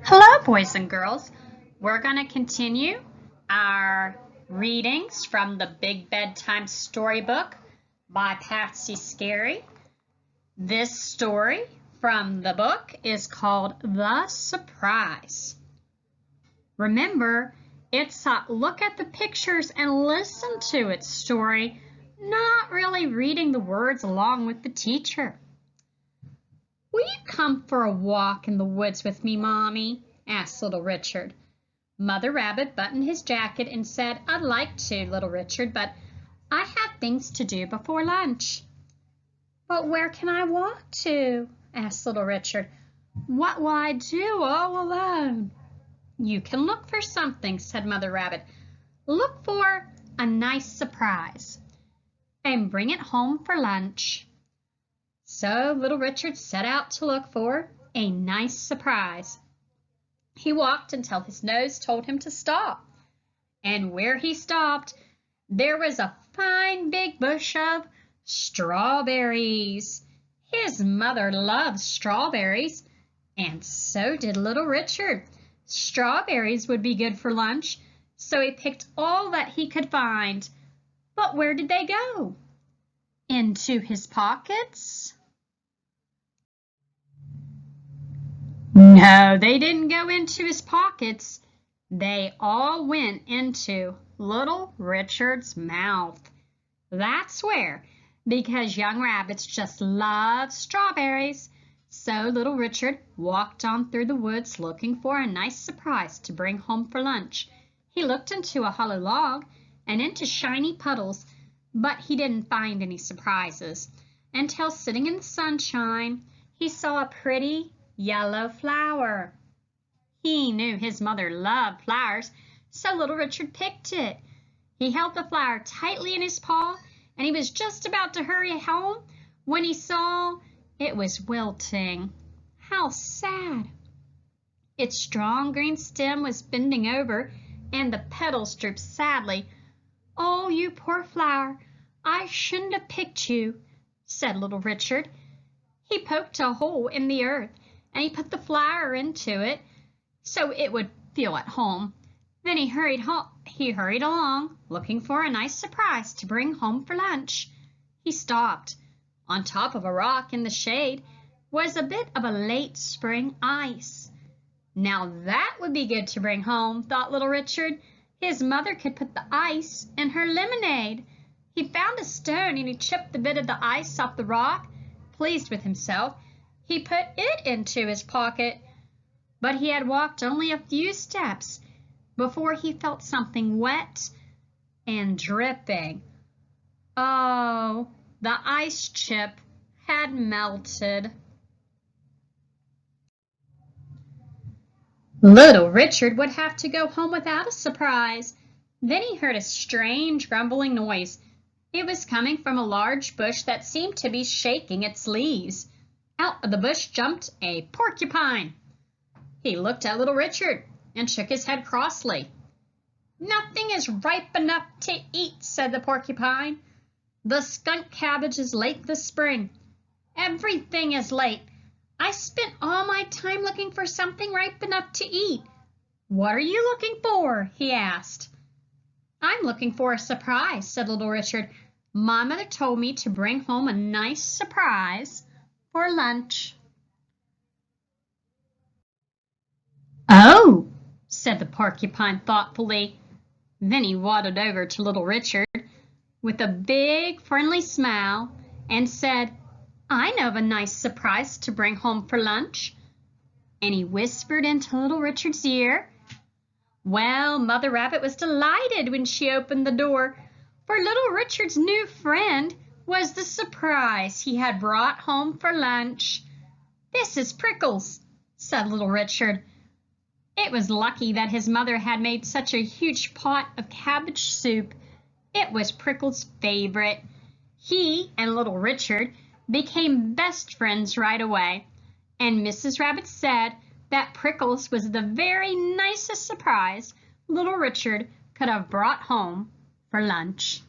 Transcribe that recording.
Hello, boys and girls. We're going to continue our readings from the Big Bedtime storybook by Patsy Scarry. This story from the book is called The Surprise. Remember, it's a look at the pictures and listen to its story, not really reading the words along with the teacher. Will you come for a walk in the woods with me, Mommy? Asked little Richard. Mother Rabbit buttoned his jacket and said, I'd like to, little Richard, but I have things to do before lunch. But where can I walk to? Asked little Richard. What will I do all alone? You can look for something, said Mother Rabbit. Look for a nice surprise and bring it home for lunch. So little Richard set out to look for a nice surprise. He walked until his nose told him to stop. And where he stopped, there was a fine big bush of strawberries. His mother loved strawberries, and so did little Richard. Strawberries would be good for lunch, so he picked all that he could find. But where did they go? Into his pockets? No, they didn't go into his pockets. They all went into little Richard's mouth. That's where, because young rabbits just love strawberries. So little Richard walked on through the woods looking for a nice surprise to bring home for lunch. He looked into a hollow log and into shiny puddles, but he didn't find any surprises until sitting in the sunshine, he saw a pretty yellow flower. He knew his mother loved flowers, so little Richard picked it. He held the flower tightly in his paw, and he was just about to hurry home when he saw it was wilting. How sad! Its strong green stem was bending over, and the petals drooped sadly. Oh, you poor flower, I shouldn't have picked you, said little Richard. He poked a hole in the earth, and he put the flower into it so it would feel at home. Then he hurried along, looking for a nice surprise to bring home for lunch. He stopped. On top of a rock in the shade was a bit of a late spring ice. Now that would be good to bring home, thought little Richard. His mother could put the ice in her lemonade. He found a stone and he chipped a bit of the ice off the rock. Pleased with himself, he put it into his pocket. But he had walked only a few steps before he felt something wet and dripping. Oh, the ice chip had melted. Little Richard would have to go home without a surprise. Then he heard a strange grumbling noise. It was coming from a large bush that seemed to be shaking its leaves. Out of the bush jumped a porcupine. He looked at little Richard and shook his head crossly. Nothing is ripe enough to eat, said the porcupine. The skunk cabbage is late this spring. Everything is late. I spent all my time looking for something ripe enough to eat. What are you looking for? He asked. I'm looking for a surprise, said little Richard. My mother told me to bring home a nice surprise for lunch. Oh, said the porcupine thoughtfully. Then he waddled over to little Richard with a big friendly smile and said, I know of a nice surprise to bring home for lunch. And he whispered into little Richard's ear. Well, Mother Rabbit was delighted when she opened the door, for little Richard's new friend was the surprise he had brought home for lunch. This is Prickles, said little Richard. It was lucky that his mother had made such a huge pot of cabbage soup. It was Prickles' favorite. He and little Richard became best friends right away, and Mrs. Rabbit said that Prickles was the very nicest surprise little Richard could have brought home for lunch.